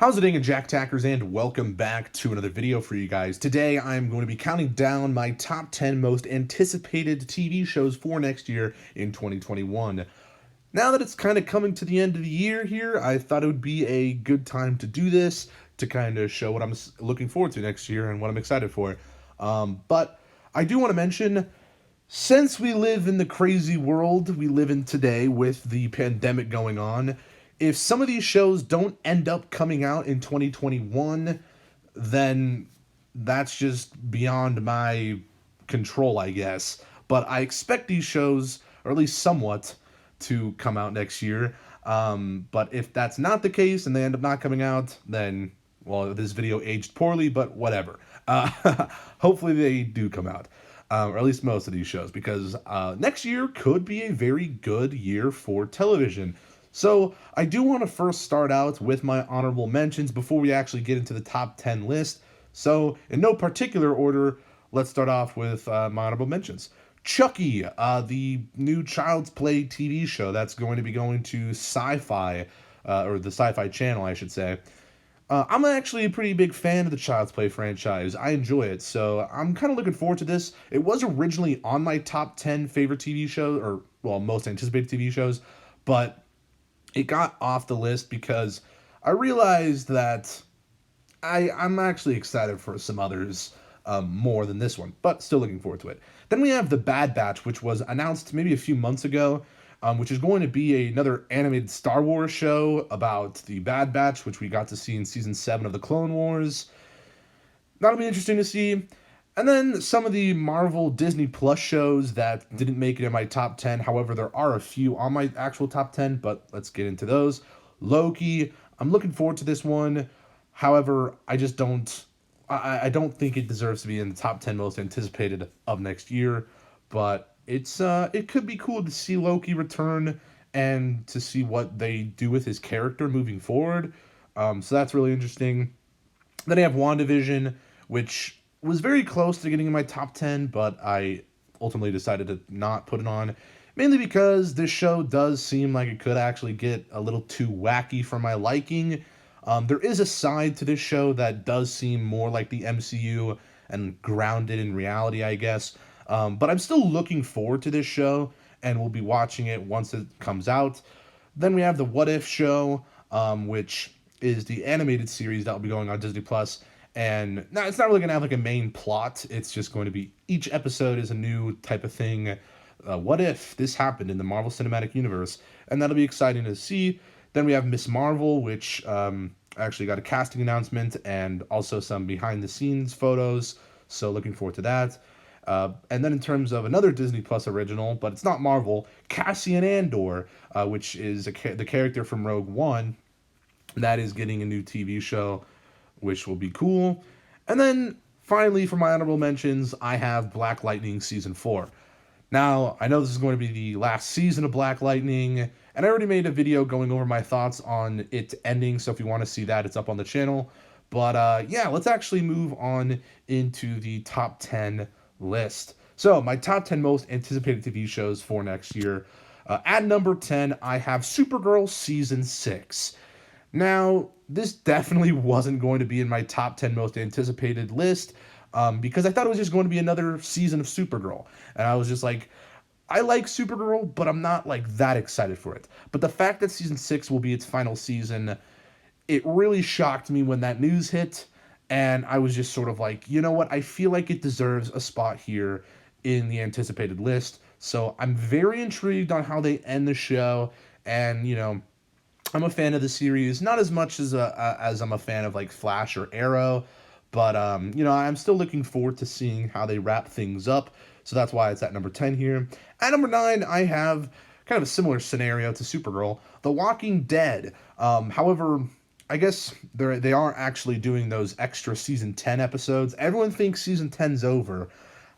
How's it going, Jack Tackers, and welcome back to another video for you guys. Today I'm going to be counting down my top 10 most anticipated TV shows for next year in 2021. Now that it's kind of coming to the end of the year here, I thought it would be a good time to do this, to kind of show what I'm looking forward to next year and what I'm excited for. But I do want to mention, since we live in the crazy world we live in today with the pandemic going on, if some of these shows don't end up coming out in 2021, then that's just beyond my control, I guess. But I expect these shows, or at least somewhat, to come out next year. But if that's not the case and they end up not coming out, then, well, this video aged poorly, but whatever. Hopefully they do come out. Or at least most of these shows, because next year could be a very good year for television. So I do want to first start out with my honorable mentions before we actually get into the top 10 list. So in no particular order, let's start off with my honorable mentions. Chucky, the new Child's Play TV show that's going to be going to Sci-Fi, or the Sci-Fi Channel, I should say. I'm actually a pretty big fan of the Child's Play franchise. I enjoy it, so I'm kind of looking forward to this. It was originally on my top 10 favorite TV shows, or, well, most anticipated TV shows, but it got off the list because I realized that I'm actually excited for some others more than this one, but still looking forward to it. Then we have The Bad Batch, which was announced maybe a few months ago, which is going to be another animated Star Wars show about the Bad Batch, which we got to see in Season 7 of the Clone Wars. That'll be interesting to see. And then some of the Marvel Disney Plus shows that didn't make it in my top 10. However, there are a few on my actual top 10, but let's get into those. Loki, I'm looking forward to this one. However, I just don't I don't think it deserves to be in the top 10 most anticipated of next year, but it could be cool to see Loki return and to see what they do with his character moving forward. So that's really interesting. Then I have WandaVision, which was very close to getting in my top 10, but I ultimately decided to not put it on. Mainly because this show does seem like it could actually get a little too wacky for my liking. There is a side to this show that does seem more like the MCU and grounded in reality, I guess. But I'm still looking forward to this show, and we'll be watching it once it comes out. Then we have the What If show, which is the animated series that will be going on Disney Plus. And now it's not really going to have like a main plot. It's just going to be each episode is a new type of thing. What if this happened in the Marvel Cinematic Universe? And that'll be exciting to see. Then we have Miss Marvel, which actually got a casting announcement and also some behind the scenes photos. So looking forward to that. And then in terms of another Disney Plus original, but it's not Marvel, Cassian Andor, which is the character from Rogue One, that is getting a new TV show, which will be cool. And then finally, for my honorable mentions, I have Black Lightning Season 4. Now, I know this is going to be the last season of Black Lightning, and I already made a video going over my thoughts on it ending, so if you want to see that, it's up on the channel. But yeah, let's actually move on into the top 10 list. So, my top 10 most anticipated TV shows for next year. At number 10, I have Supergirl Season 6. Now, this definitely wasn't going to be in my top 10 most anticipated list, because I thought it was just going to be another season of Supergirl. And I was just like, I like Supergirl, but I'm not like that excited for it. But the fact that season 6 will be its final season, it really shocked me when that news hit. And I was just sort of like, you know what? I feel like it deserves a spot here in the anticipated list. So I'm very intrigued on how they end the show. And, you know, I'm a fan of the series, not as much as I'm a fan of like Flash or Arrow, but you know, I'm still looking forward to seeing how they wrap things up. So that's why it's at number 10 here. At number 9, I have kind of a similar scenario to Supergirl, The Walking Dead. However, I guess they are actually doing those extra season 10 episodes. Everyone thinks season 10's over.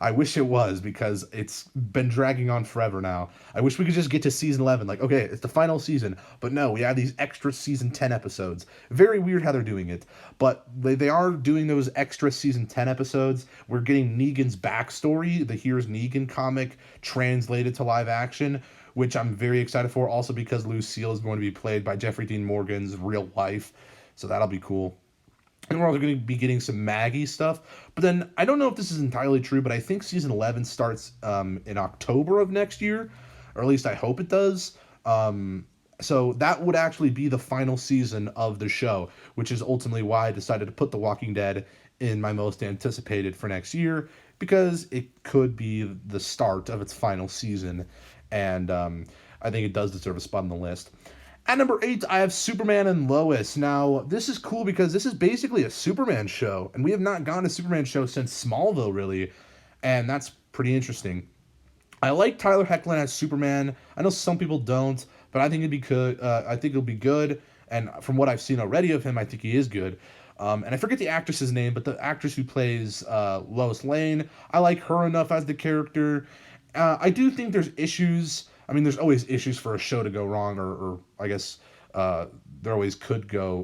I wish it was, because it's been dragging on forever now. I wish we could just get to season 11. Like, okay, it's the final season. But no, we have these extra season 10 episodes. Very weird how they're doing it. But they are doing those extra season 10 episodes. We're getting Negan's backstory, the Here's Negan comic, translated to live action, which I'm very excited for. Also because Lucille is going to be played by Jeffrey Dean Morgan's real wife. so that'll be cool. And we're also going to be getting some Maggie stuff. But then I don't know if this is entirely true, but I think season 11 starts in October of next year, or at least I hope it does. So that would actually be the final season of the show, which is ultimately why I decided to put The Walking Dead in my most anticipated for next year, because it could be the start of its final season. And I think it does deserve a spot on the list. At number 8, I have Superman and Lois. Now, this is cool because this is basically a Superman show, and we have not gotten a Superman show since Smallville, really, and that's pretty interesting. I like Tyler Hoechlin as Superman. I know some people don't, but I think it'd be good. I think it'll be good, and from what I've seen already of him, I think he is good. And I forget the actress's name, but the actress who plays Lois Lane, I like her enough as the character. I do think there's issues. I mean, there's always issues for a show to go wrong, or I guess there always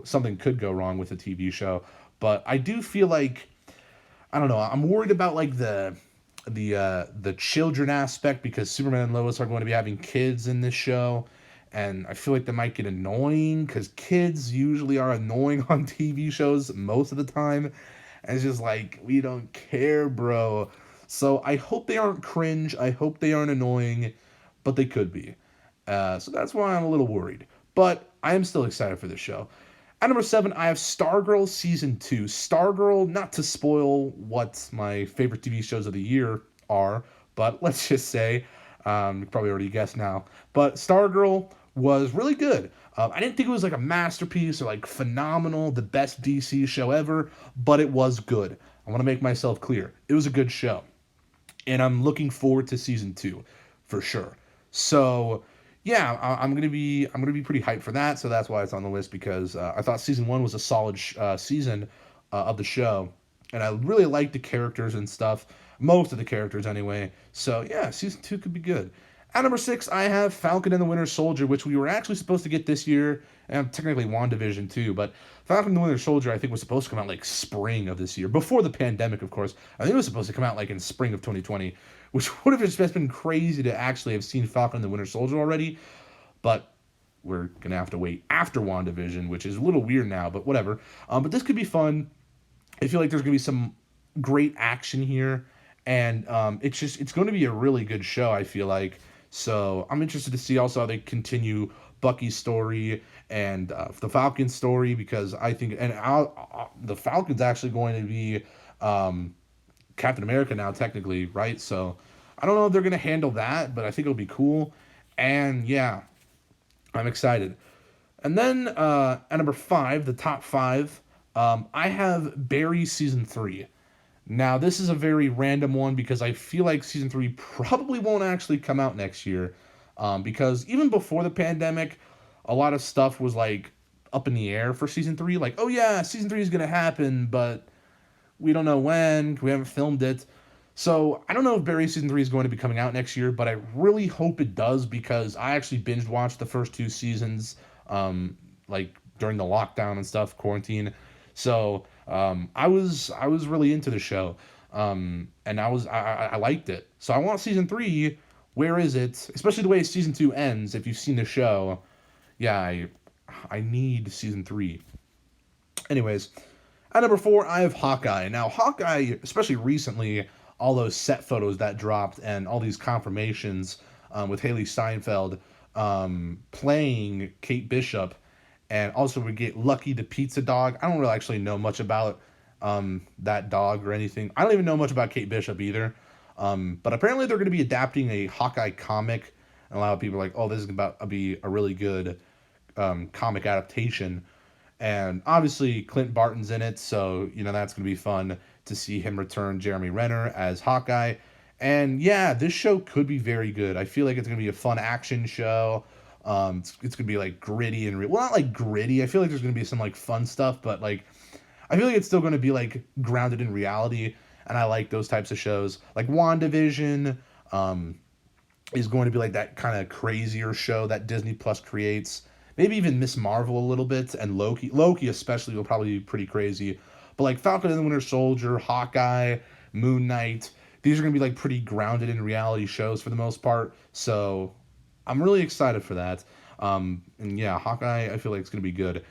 something could go wrong with a TV show. But I do feel like, I don't know, I'm worried about like the children aspect, because Superman and Lois are going to be having kids in this show, and I feel like that might get annoying because kids usually are annoying on TV shows most of the time. And it's just like, we don't care, bro. So I hope they aren't cringe. I hope they aren't annoying, but they could be. So that's why I'm a little worried. But I am still excited for this show. At number 7, I have Stargirl Season 2. Stargirl, not to spoil what my favorite TV shows of the year are, but let's just say, you probably already guessed now, but Stargirl was really good. I didn't think it was like a masterpiece or like phenomenal, the best DC show ever, but it was good. I want to make myself clear. It was a good show. And I'm looking forward to season 2 for sure. So yeah, I'm gonna be pretty hyped for that. So that's why it's on the list, because I thought season 1 was a solid season of the show, and I really liked the characters and stuff, most of the characters anyway. So yeah, season 2 could be good. At number 6, I have Falcon and the Winter Soldier, which we were actually supposed to get this year, and technically WandaVision too, but Falcon and the Winter Soldier I think was supposed to come out like spring of this year, before the pandemic, of course. I think it was supposed to come out like in spring of 2020, which would have just been crazy to actually have seen Falcon and the Winter Soldier already, but we're going to have to wait after WandaVision, which is a little weird now, but whatever. But this could be fun. I feel like there's going to be some great action here, and it's going to be a really good show, I feel like. So I'm interested to see also how they continue Bucky's story and the Falcon story, because I think, and the Falcon's actually going to be Captain America now, technically, right? So I don't know if they're going to handle that, but I think it'll be cool. And yeah, I'm excited. And then at number 5, the top 5, I have Barry Season 3. Now, this is a very random one because I feel like Season 3 probably won't actually come out next year. Because even before the pandemic, a lot of stuff was like up in the air for Season 3. Like, oh yeah, Season 3 is going to happen, but we don't know when, we haven't filmed it. So I don't know if Barry Season 3 is going to be coming out next year, but I really hope it does, because I actually binge watched the first 2 seasons, like during the lockdown and stuff, quarantine. So I was really into the show, and I liked it. So I want season 3. Where is it? Especially the way season 2 ends. If you've seen the show, yeah, I need season 3. Anyways, at number 4, I have Hawkeye. Now Hawkeye, especially recently, all those set photos that dropped and all these confirmations with Haley Steinfeld playing Kate Bishop. And also we get Lucky the Pizza Dog. I don't really actually know much about that dog or anything. I don't even know much about Kate Bishop either. But apparently they're going to be adapting a Hawkeye comic. And a lot of people are like, oh, this is about to be a really good comic adaptation. And obviously Clint Barton's in it, so, you know, that's going to be fun to see him return Jeremy Renner as Hawkeye. And yeah, this show could be very good. I feel like it's going to be a fun action show. It's gonna be like gritty and well, not like gritty. I feel like there's gonna be some like fun stuff, but like I feel like it's still gonna be like grounded in reality. And I like those types of shows. Like WandaVision is going to be like that kind of crazier show that Disney Plus creates. Maybe even Miss Marvel a little bit, and Loki. Loki especially will probably be pretty crazy. But like Falcon and the Winter Soldier, Hawkeye, Moon Knight, these are gonna be like pretty grounded in reality shows for the most part. So I'm really excited for that. And yeah, Hawkeye, I feel like it's going to be good.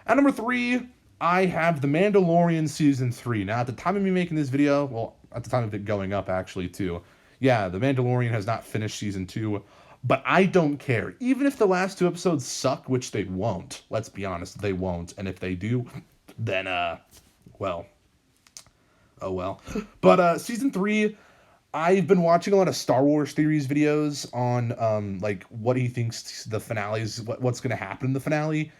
At number 3, I have The Mandalorian Season 3. Now, at the time of me making this video, well, at the time of it going up, actually, too, yeah, The Mandalorian has not finished Season 2, but I don't care. Even if the last 2 episodes suck, which they won't, let's be honest, they won't, and if they do, then, well, oh well. But, Season 3, I've been watching a lot of Star Wars theories videos on, like, what he thinks the finale is, what's going to happen in the finale.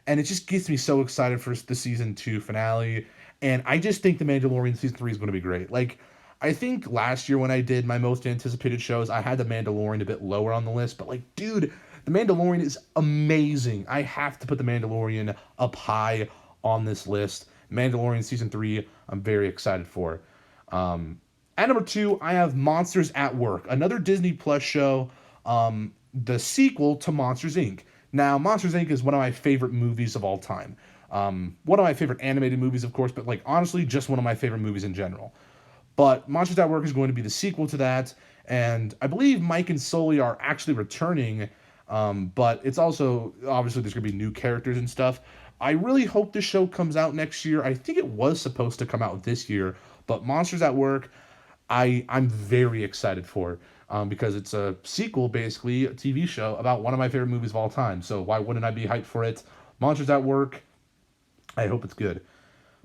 And it just gets me so excited for the Season 2 finale. And I just think The Mandalorian Season 3 is going to be great. Like, I think last year when I did my most anticipated shows, I had The Mandalorian a bit lower on the list. But, like, dude, The Mandalorian is amazing. I have to put The Mandalorian up high on this list. Mandalorian Season 3, I'm very excited for. At number 2, I have Monsters at Work, another Disney Plus show, the sequel to Monsters, Inc. Now, Monsters, Inc. is one of my favorite movies of all time. One of my favorite animated movies, of course, but, like, honestly, just one of my favorite movies in general. But Monsters at Work is going to be the sequel to that, and I believe Mike and Sully are actually returning, but it's also, obviously, there's going to be new characters and stuff. I really hope this show comes out next year. I think it was supposed to come out this year, but Monsters at Work, I'm very excited for, because it's a sequel, basically, a TV show about one of my favorite movies of all time. So why wouldn't I be hyped for it? Monsters at Work, I hope it's good.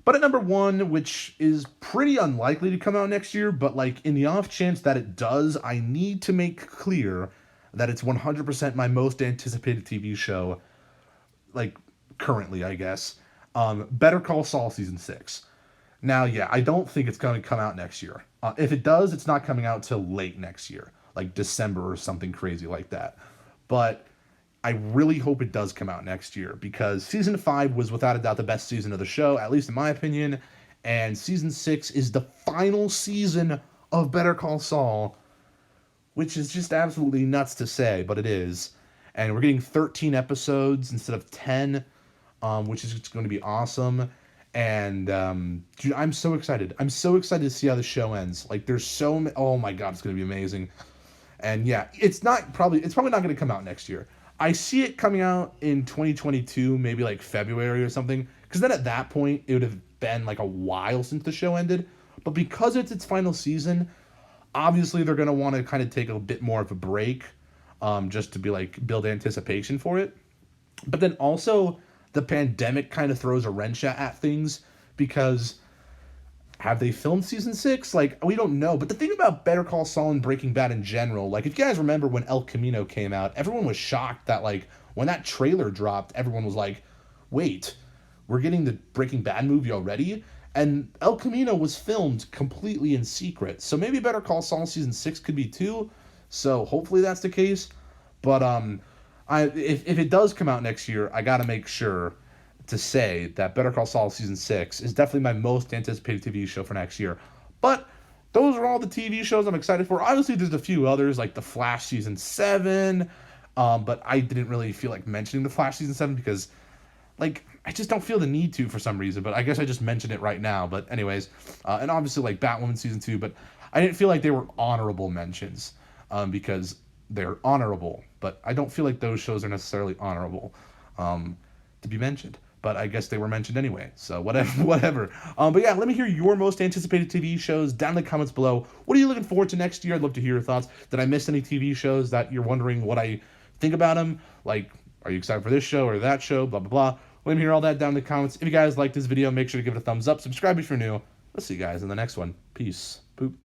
But at number 1, which is pretty unlikely to come out next year, but, like, in the off chance that it does, I need to make clear that it's 100% my most anticipated TV show, like, currently, I guess. Better Call Saul Season 6. Now, yeah, I don't think it's going to come out next year. If it does, it's not coming out till late next year, like December or something crazy like that. But I really hope it does come out next year, because Season 5 was without a doubt the best season of the show, at least in my opinion, and Season 6 is the final season of Better Call Saul, which is just absolutely nuts to say, but it is. And we're getting 13 episodes instead of 10, which is going to be awesome. And, dude, I'm so excited. I'm so excited to see how the show ends. Like, there's so many, oh my God, it's going to be amazing. And yeah, it's probably not going to come out next year. I see it coming out in 2022, maybe like February or something, because then at that point, it would have been like a while since the show ended. But because it's its final season, obviously they're going to want to kind of take a bit more of a break, just to be like, build anticipation for it. But then also, the pandemic kind of throws a wrench at things, because have they filmed Season 6? Like, we don't know. But the thing about Better Call Saul and Breaking Bad in general, like, if you guys remember when El Camino came out, everyone was shocked that, like, when that trailer dropped, everyone was like, wait, we're getting the Breaking Bad movie already? And El Camino was filmed completely in secret. So maybe Better Call Saul Season 6 could be too. So hopefully that's the case. But, if it does come out next year, I got to make sure to say that Better Call Saul Season 6 is definitely my most anticipated TV show for next year. But those are all the TV shows I'm excited for. Obviously, there's a few others, like The Flash Season 7, but I didn't really feel like mentioning The Flash Season 7 because, like, I just don't feel the need to for some reason, but I guess I just mentioned it right now. But anyways, and obviously, like, Batwoman Season 2, but I didn't feel like they were honorable mentions, because they're honorable, but I don't feel like those shows are necessarily honorable to be mentioned. But I guess they were mentioned anyway, so whatever. But yeah, let me hear your most anticipated TV shows down in the comments below. What are you looking forward to next year? I'd love to hear your thoughts. Did I miss any TV shows that you're wondering what I think about them? Like, are you excited for this show or that show? Blah, blah, blah. Let me hear all that down in the comments. If you guys like this video, make sure to give it a thumbs up. Subscribe if you're new. I'll see you guys in the next one. Peace. Boop.